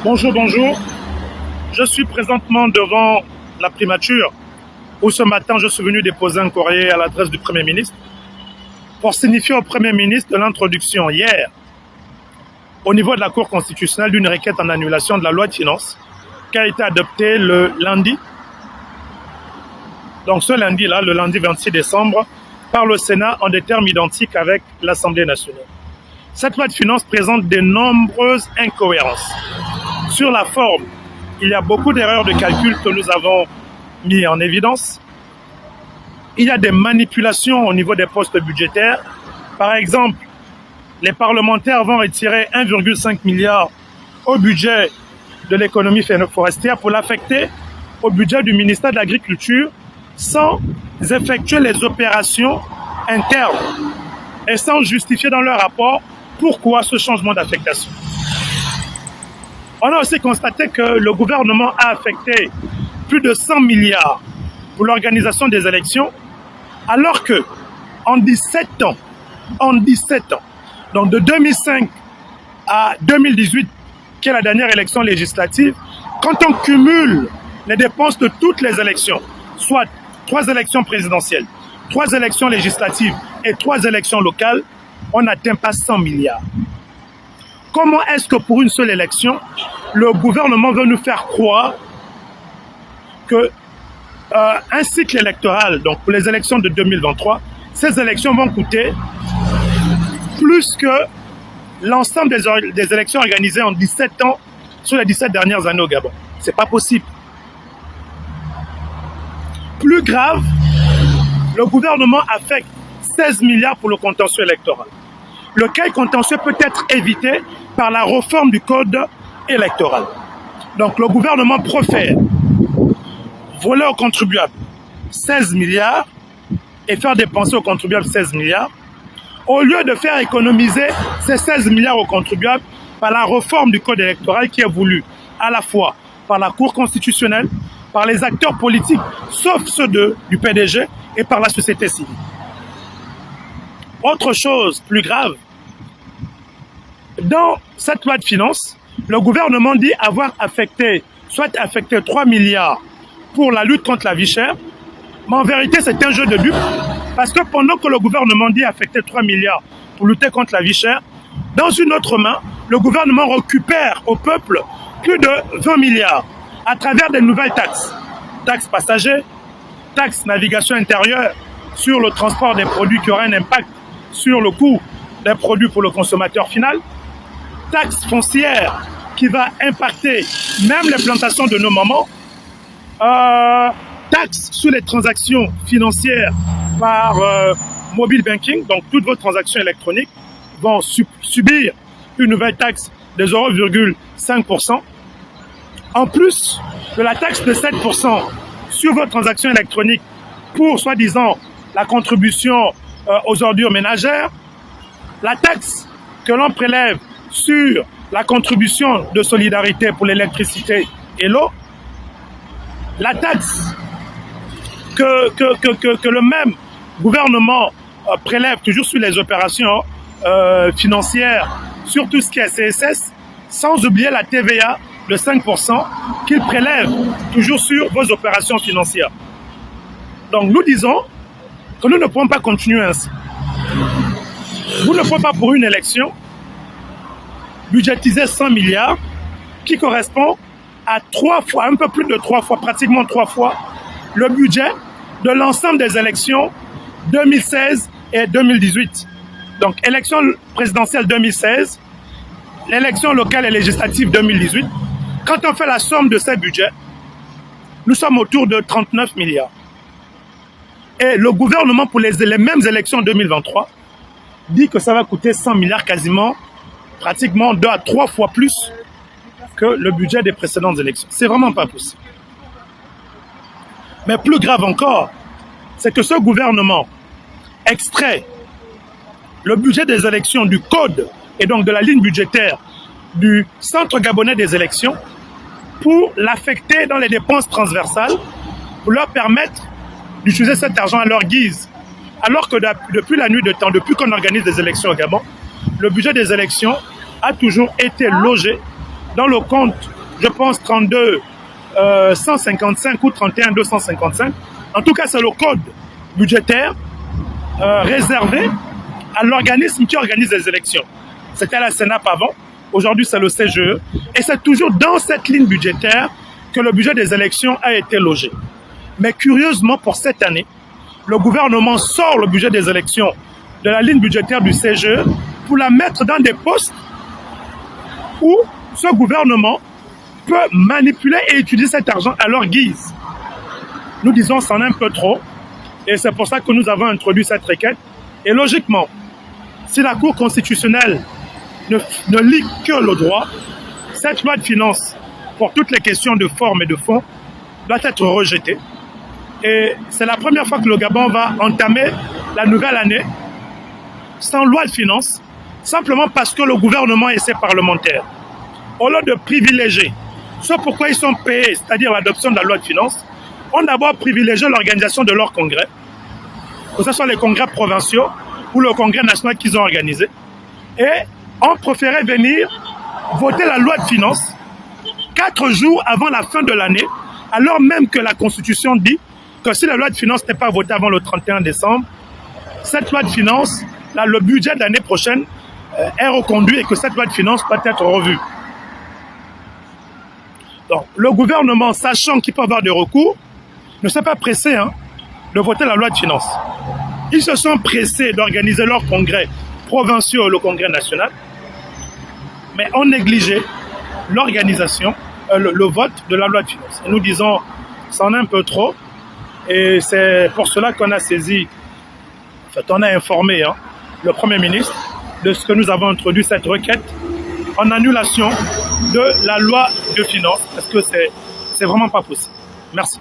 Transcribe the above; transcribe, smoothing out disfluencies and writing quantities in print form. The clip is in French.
Bonjour, bonjour. Je suis présentement devant la primature où ce matin je suis venu déposer un courrier à l'adresse du Premier ministre pour signifier au Premier ministre de l'introduction hier au niveau de la Cour constitutionnelle d'une requête en annulation de la loi de finances qui a été adoptée le lundi. Donc ce lundi-là, le lundi 26 décembre, par le Sénat en des termes identiques avec l'Assemblée nationale. Cette loi de finances présente de nombreuses incohérences. Sur la forme, il y a beaucoup d'erreurs de calcul que nous avons mis en évidence. Il y a des manipulations au niveau des postes budgétaires. Par exemple, les parlementaires vont retirer 1,5 milliard au budget de l'économie forestière pour l'affecter au budget du ministère de l'Agriculture sans effectuer les opérations internes et sans justifier dans leur rapport pourquoi ce changement d'affectation. On a aussi constaté que le gouvernement a affecté plus de 100 milliards pour l'organisation des élections, alors que en 17 ans, donc de 2005 à 2018, qui est la dernière élection législative, quand on cumule les dépenses de toutes les élections, soit 3 élections présidentielles, 3 élections législatives et 3 élections locales, on n'atteint pas 100 milliards. Comment est-ce que pour une seule élection, le gouvernement veut nous faire croire que un cycle électoral, donc pour les élections de 2023, ces élections vont coûter plus que l'ensemble des élections organisées en 17 ans sur les 17 dernières années au Gabon? C'est pas possible. Plus grave, le gouvernement affecte 16 milliards pour le contentieux électoral. Lequel contentieux peut être évité par la réforme du code électoral. Donc le gouvernement préfère voler aux contribuables 16 milliards et faire dépenser aux contribuables 16 milliards, au lieu de faire économiser ces 16 milliards aux contribuables par la réforme du code électoral qui est voulue à la fois par la Cour constitutionnelle, par les acteurs politiques, sauf ceux du PDG, et par la société civile. Autre chose plus grave, dans cette loi de finances, le gouvernement dit avoir soit affecté 3 milliards pour la lutte contre la vie chère, mais en vérité c'est un jeu de dupes, parce que pendant que le gouvernement dit affecter 3 milliards pour lutter contre la vie chère, dans une autre main, le gouvernement récupère au peuple plus de 20 milliards à travers des nouvelles taxes. Taxes passagers, taxes navigation intérieure sur le transport des produits qui aura un impact sur le coût des produits pour le consommateur final, taxe foncière qui va impacter même les plantations de nos mamans, taxe sur les transactions financières par mobile banking, donc toutes vos transactions électroniques vont subir une nouvelle taxe de 0,5%, en plus de la taxe de 7% sur vos transactions électroniques pour, soi-disant, la contribution aux ordures ménagères, la taxe que l'on prélève sur la contribution de solidarité pour l'électricité et l'eau, la taxe que le même gouvernement prélève toujours sur les opérations financières, sur tout ce qui est CSS, sans oublier la TVA de 5% qu'il prélève toujours sur vos opérations financières. Donc nous disons que nous ne pouvons pas continuer ainsi. Vous ne pouvez pas pour une élection budgétiser 100 milliards qui correspond à 3 fois, un peu plus de 3 fois, pratiquement 3 fois le budget de l'ensemble des élections 2016 et 2018. Donc élection présidentielle 2016, l'élection locale et législative 2018. Quand on fait la somme de ces budgets, nous sommes autour de 39 milliards. Et le gouvernement, pour les mêmes élections 2023, dit que ça va coûter 100 milliards quasiment, pratiquement 2 à 3 fois plus que le budget des précédentes élections. C'est vraiment pas possible. Mais plus grave encore, c'est que ce gouvernement extrait le budget des élections du code et donc de la ligne budgétaire du Centre gabonais des élections pour l'affecter dans les dépenses transversales, pour leur permettre d'utiliser cet argent à leur guise. Alors que depuis la nuit de temps, depuis qu'on organise des élections au Gabon, le budget des élections a toujours été logé dans le compte, je pense, 32 155 ou 31 255. En tout cas, c'est le code budgétaire réservé à l'organisme qui organise les élections. C'était la Sénap avant, aujourd'hui c'est le CGE, et c'est toujours dans cette ligne budgétaire que le budget des élections a été logé. Mais curieusement, pour cette année, le gouvernement sort le budget des élections de la ligne budgétaire du CGE pour la mettre dans des postes où ce gouvernement peut manipuler et utiliser cet argent à leur guise. Nous disons c'en est un peu trop, et c'est pour ça que nous avons introduit cette requête. Et logiquement, si la Cour constitutionnelle ne lit que le droit, cette loi de finances, pour toutes les questions de forme et de fond, doit être rejetée. Et c'est la première fois que le Gabon va entamer la nouvelle année sans loi de finances, simplement parce que le gouvernement et ses parlementaires, au lieu de privilégier ce pourquoi ils sont payés, c'est-à-dire l'adoption de la loi de finances, ont d'abord privilégié l'organisation de leur congrès, que ce soit les congrès provinciaux ou le congrès national qu'ils ont organisé, et ont préféré venir voter la loi de finances 4 jours avant la fin de l'année, alors même que la Constitution dit que si la loi de finances n'est pas votée avant le 31 décembre, cette loi de finances, là, le budget de l'année prochaine est reconduit et que cette loi de finances doit être revue. Donc, le gouvernement, sachant qu'il peut avoir des recours, ne s'est pas pressé de voter la loi de finances. Ils se sont pressés d'organiser leur congrès provinciaux et le congrès national, mais ont négligé l'organisation, le vote de la loi de finances. Et nous disons, c'en est un peu trop, et c'est pour cela qu'on a saisi, en fait, on a informé le Premier ministre de ce que nous avons introduit cette requête en annulation de la loi de finances, parce que c'est vraiment pas possible. Merci.